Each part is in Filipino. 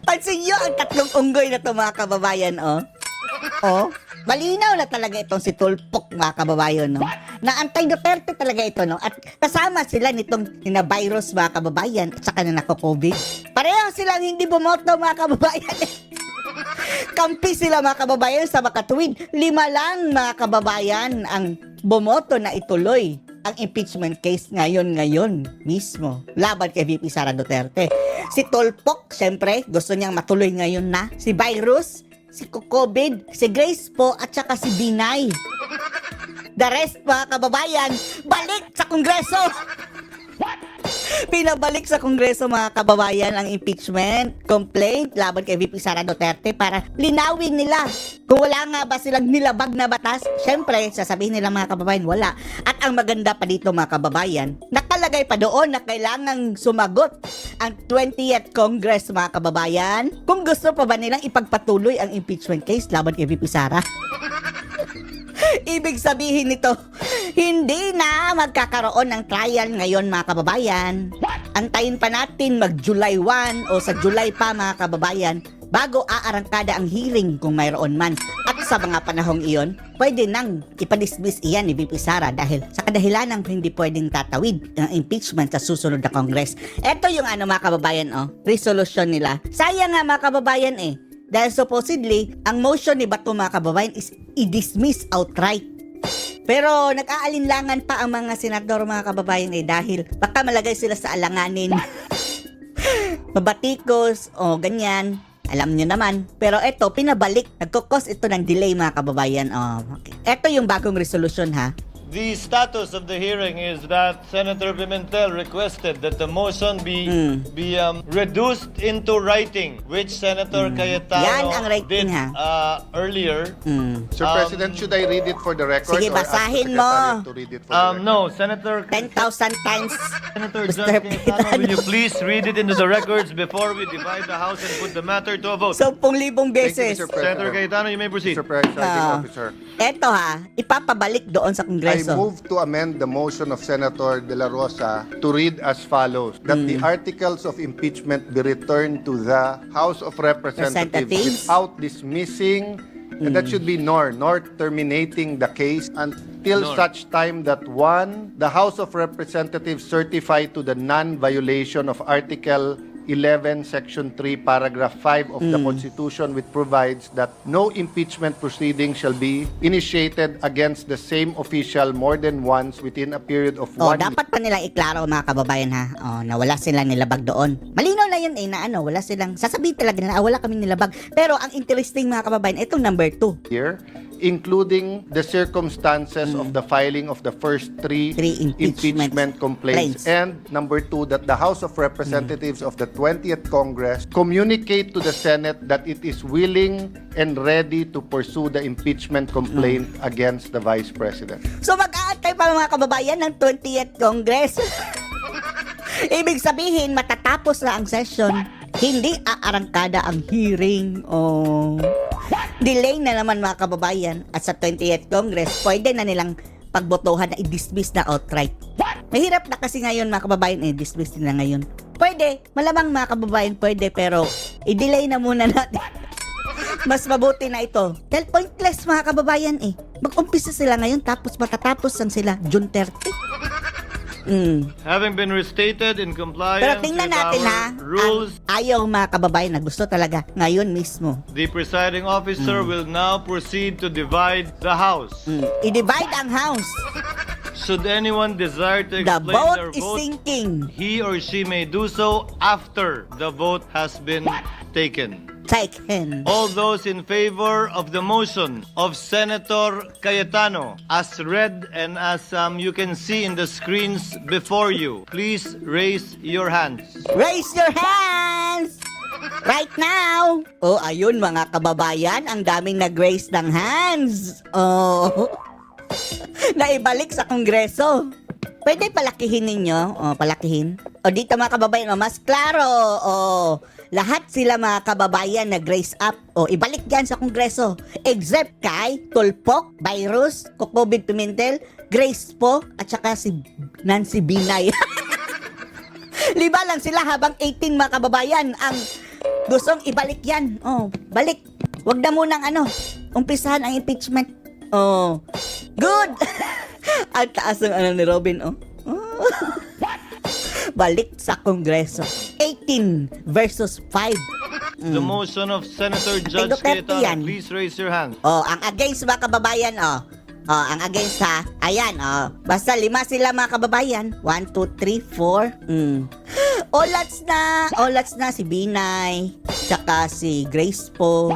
Pansin nyo ang tatlong unggoy na to mga kababayan, oh. Oh, malinaw na talaga itong si Tulpok mga kababayan, no? Na anti-Duterte talaga ito, no? At kasama sila nitong virus mga kababayan at saka na nako-COVID. Pareho silang hindi bumoto mga kababayan. Kampi sila mga kababayan sa makatuwid. 5 lang mga kababayan ang bumoto na ituloy ang impeachment case ngayon mismo laban kay VP Sara Duterte. Si Tulpok, syempre, gusto niyang matuloy ngayon na. Si Virus, si COVID, si Grace po, at saka si Binay. The rest, mga kababayan, balik sa Kongreso! Pinabalik sa Kongreso, mga kababayan, ang impeachment complaint laban kay VP Sara Duterte para linawin nila kung wala nga ba silang nilabag na batas. Syempre, sasabihin nila mga kababayan, wala. At ang maganda pa dito mga kababayan, nakalagay pa doon na kailangang sumagot ang 20th Congress mga kababayan kung gusto pa ba nilang ipagpatuloy ang impeachment case laban kay VP Sara. Ibig sabihin nito, hindi na magkakaroon ng trial ngayon mga kababayan. Antayin pa natin mag-July 1 o sa July pa mga kababayan bago aarangkada ang hearing kung mayroon man. At sa mga panahong iyon, pwede nang ipadismiss iyan ni VP Sara dahil sa kadahilan ng hindi pwedeng tatawid ang impeachment sa susunod na Congress. Ito yung mga kababayan, resolution nila. Sayang nga mga kababayan dahil supposedly, ang motion ni Bato mga kababayan is i-dismiss outright. Pero nag-aalinlangan pa ang mga senador mga kababayan dahil baka malagay sila sa alanganin. Mabatikos o ganyan. Alam nyo naman. Pero ito, pinabalik. Nagkukos ito ng delay mga kababayan. Okay. Ito yung bagong resolution ha. The status of the hearing is that Senator Pimentel requested that the motion be reduced into writing, which Senator Cayetano Yan ang writing, did earlier. Sir President, should I read it for the record? Sige, or ask the basahin mo. Secretariat to read it for the record? No, Senator 10,000 times. Senator Mr. John Cayetano, will you please read it into the records before we divide the House and put the matter to a vote? 10,000 Thank beses. you, Mr. President. Senator Cayetano, you may proceed. Mr. Presiding Officer. Eto ipapabalik doon sa I Kongreso. move to amend the motion of Senator De La Rosa to read as follows, that the articles of impeachment be returned to the House of Representatives. Representatives without dismissing, and that should be nor terminating the case until such time that 1, the House of Representatives certify to the non-violation of Article 11, Section 3, Paragraph 5 of the Constitution, which provides that no impeachment proceeding shall be initiated against the same official more than once within a period of 1 year. Dapat pa nilang iklaro mga kababayan na wala silang nilabag doon. Malinaw na yun na wala silang, sasabihin talaga nila, wala kami nilabag. Pero ang interesting mga kababayan, itong number 2. Here, including the circumstances of the filing of the first three impeachment complaints. And number 2, that the House of Representatives of the 20th Congress communicate to the Senate that it is willing and ready to pursue the impeachment complaint against the Vice President. So mag-aantay pa mga kababayan ng 20th Congress. Ibig sabihin, matatapos na ang session, hindi aarangkada ang hearing. Delay na naman mga kababayan. At sa 20th Congress, pwede na nilang pagbotohan na i-dismiss na outright. Mahirap na kasi ngayon mga kababayan, dismiss nila ngayon. Pwede, malamang mga kababayan pwede, pero i-delay na muna natin. Mas mabuti na ito. Dahil pointless mga kababayan mag-umpisa sila ngayon tapos matatapos lang sila June 30. Having been restated in compliance Pero tingnan with natin our rules, ayaw mga kababayan na gusto talaga ngayon mismo. the presiding officer will now proceed to divide the House. I-divide ang house. Should anyone desire to The explain boat their is vote, sinking. he or she may do so after the vote has been taken. Taken. All those in favor of the motion of Senator Cayetano, as read and as you can see in the screens before you, please raise your hands. Raise your hands! Right now! Ayun mga kababayan, ang daming nag-raise ng hands. Naibalik sa Kongreso. Pwede palakihin ninyo. Palakihin. Dito mga kababayan, mas klaro. Lahat sila mga kababayan nag-raise up. Ibalik yan sa Kongreso. Except kay Tulpok, Virus, COVID Pimentel, Grace po, at saka si Nancy Binay. 5 lang sila habang 18 mga kababayan ang Gustong ibalik yan. Oh, balik. Wag na munang umpisahan ang impeachment. Oh, good. Ang taas ng ni Robin, oh. Balik sa Kongreso. 18 versus 5. The motion of Senator Judge Duterte yan. Cayetano, please raise your hand. Oh, ang against mga kababayan, oh. Oh, ang against ha. Ayan, oh. Basta 5 sila mga kababayan. 1, 2, 3, 4. Olats na si Binay. Tsaka si Grace po.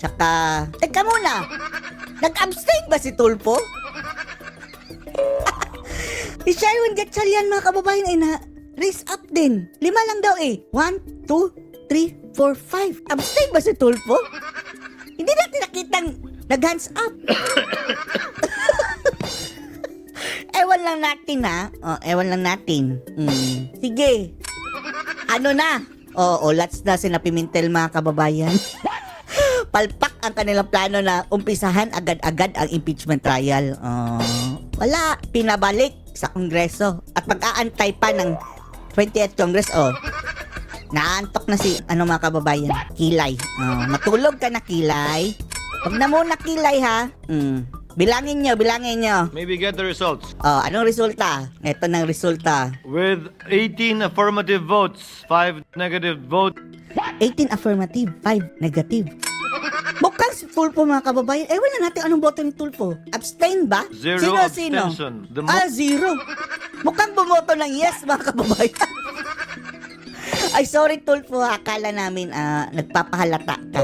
Tsaka, teka muna. Nag-abstain ba si Tulfo? Si Sherwin Gatchalian mga kababayan ay na-raise up din. 5 lang daw eh. 1, 2, 3, 4, 5. Abstain ba si Tulfo? Hindi natin nakitang nag-hands up. Ewan lang natin ha. Oh, ewan lang natin. Sige. Ano na? Olats na sina Pimentel mga kababayan. Palpak ang kanilang plano na umpisahan agad-agad ang impeachment trial. Wala. Pinabalik sa Kongreso. At pag-aantay pa ng 20th Congress, naantok na si, mga kababayan? Kilay. Matulog ka na, Kilay. Wag na muna, Kilay, ha? Bilangin nyo. Maybe get the results. Anong resulta? Ito ng resulta. With 18 affirmative votes, 5 negative votes, 18 affirmative, 5 negative. Mukhang si Tulfo mga kababayan. Wala natin anong boto ni Tulfo. Abstain ba? Zero Sino? abstention. Zero. Mukhang bumoto ng yes mga kababayan. Ay, sorry Tulfo. Akala namin nagpapahalata ka.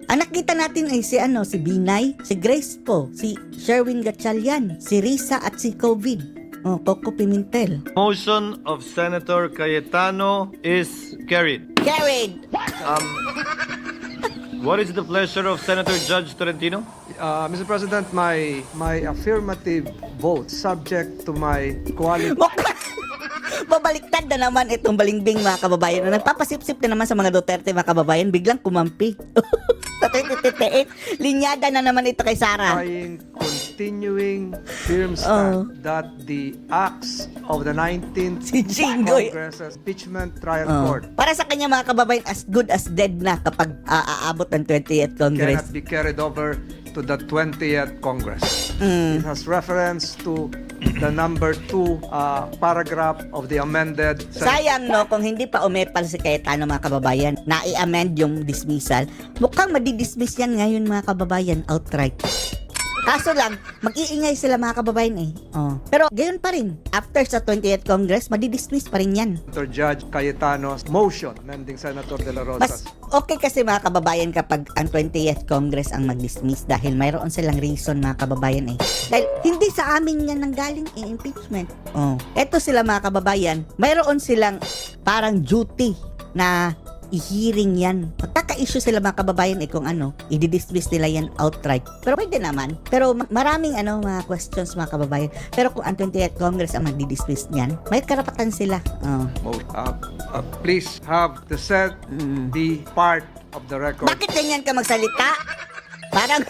Ang nakita natin ay si Binay, si Grace po, si Sherwin Gatchalian, si Risa at si COVID. Coco Pimentel. motion of Senator Cayetano is carried. Carried. What is the pleasure of Senator Judge Tolentino? Mr. President, my affirmative vote subject to my quality. Babaliktad na naman itong balingbing mga kababayan. Nagpapasip-sip na naman sa mga Duterte mga kababayan. Biglang kumampi. Sa 2028, linyada na naman ito kay Sara. Continuing firm stand that the acts of the 19th Si Jinggoy. Congress Impeachment Trial Court Para sa kanya mga kababayan, as good as dead na kapag aabot ng 20th Congress. cannot be carried over to the 20th Congress. It has reference to the number 2 paragraph of the amended Sayang no, kung hindi pa umepal si Cayetano mga kababayan, na i-amend yung dismissal, mukhang madidismiss yan ngayon mga kababayan outright. Kaso lang, mag-iingay sila mga kababayan eh. Pero gayon pa rin, after sa 20th Congress, madidismiss pa rin yan. Senator Judge Cayetano's motion amending Senator De La Mas Rosa's okay kasi mga kababayan kapag ang 20th Congress ang mag-dismiss dahil mayroon silang reason mga kababayan eh. Dahil hindi sa amin yan nanggaling impeachment. Eto sila mga kababayan, mayroon silang parang duty na i-hearing yan. Magkaka-issue sila mga kababayan kung i-dismiss nila yan outright. Pero pwede naman. Pero maraming mga questions mga kababayan. Pero kung ang 20th Congress ang mag-dismiss niyan, may karapatan sila. please have the said be part of the record Bakit ganyan ka magsalita? Parang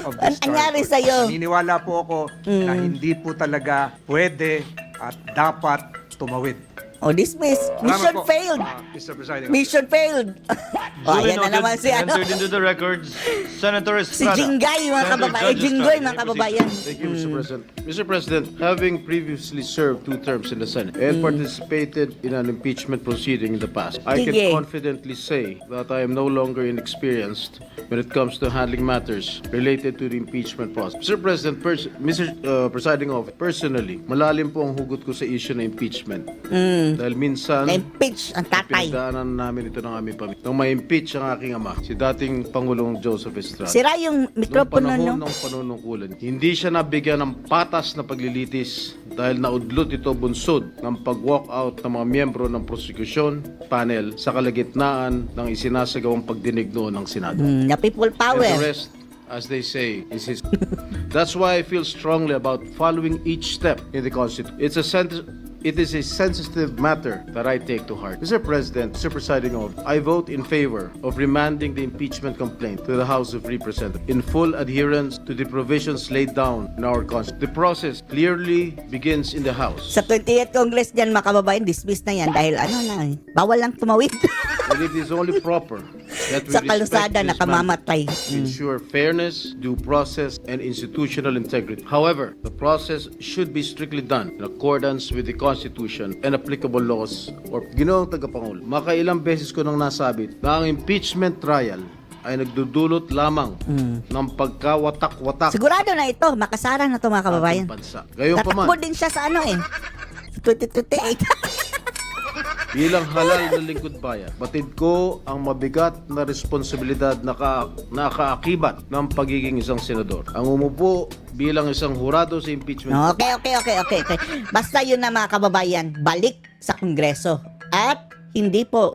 of this anyari trial. sa'yo? Naniniwala po ako na hindi po talaga pwede at dapat tumawid. Dismiss. Salamat Mission po, failed. Mr. Presiding Mission failed. Duly Ayan na naman noted, si entered into the records, Senator Si Estrada. Jingay mga Senator kababayan. Judge Jinggoy Estrada, mga you may kababayan. Thank you, Mr. President. Mr. President, having previously served 2 terms in the Senate and participated in an impeachment proceeding in the past, I Sige. can confidently say that I am no longer inexperienced when it comes to handling matters related to the impeachment process. Mr. President, Mr. Presiding Officer, personally, malalim po ang hugot ko sa issue ng impeachment. Dahil minsan, Na-impeach ang tatay. pinagdaanan namin ito ng aming pamilya. Nung ma-impeach ang aking ama, si dating Pangulong Joseph Estrada. Sira yung Noong mikropono, panahon no? ng panunungkulan, hindi siya nabigyan ng patas na paglilitis dahil naudlot ito bunsod ng pag-walk out ng mga miyembro ng prosecution panel sa kalagitnaan ng isinasagawang pagdinig noon ng Senado. Na people And power. the rest, as they say, is his. That's why I feel strongly about following each step in the Constitution. It is a sensitive matter that I take to heart. Mr. President, Mr. Presiding Officer, I vote in favor of remanding the impeachment complaint to the House of Representatives in full adherence to the provisions laid down in our Constitution. The process clearly begins in the House. Sa 20th Congress dyan mga kababayan, dismiss na yan dahil bawal lang tumawid. And it is only proper that we Sa respect kalusada, this nakamamatay. mandate to ensure fairness, due process, and institutional integrity. However, the process should be strictly done in accordance with the Constitution and applicable laws. Or, Ginoong Tagapangulo, makailang beses ko nang nasabit na ang impeachment trial ay nagdudulot lamang ng pagkawatak-watak Sigurado na ito, makasara na ito mga kababayan. ating bansa. Gayunpaman, Tatakbo din siya sa ano eh. 2028. bilang halal na lingkod bayan, batid ko ang mabigat na responsibilidad na nakaakibat ng pagiging isang senador. Ang umupo bilang isang hurado sa impeachment. Okay. Basta yun na mga kababayan, balik sa Kongreso. At hindi po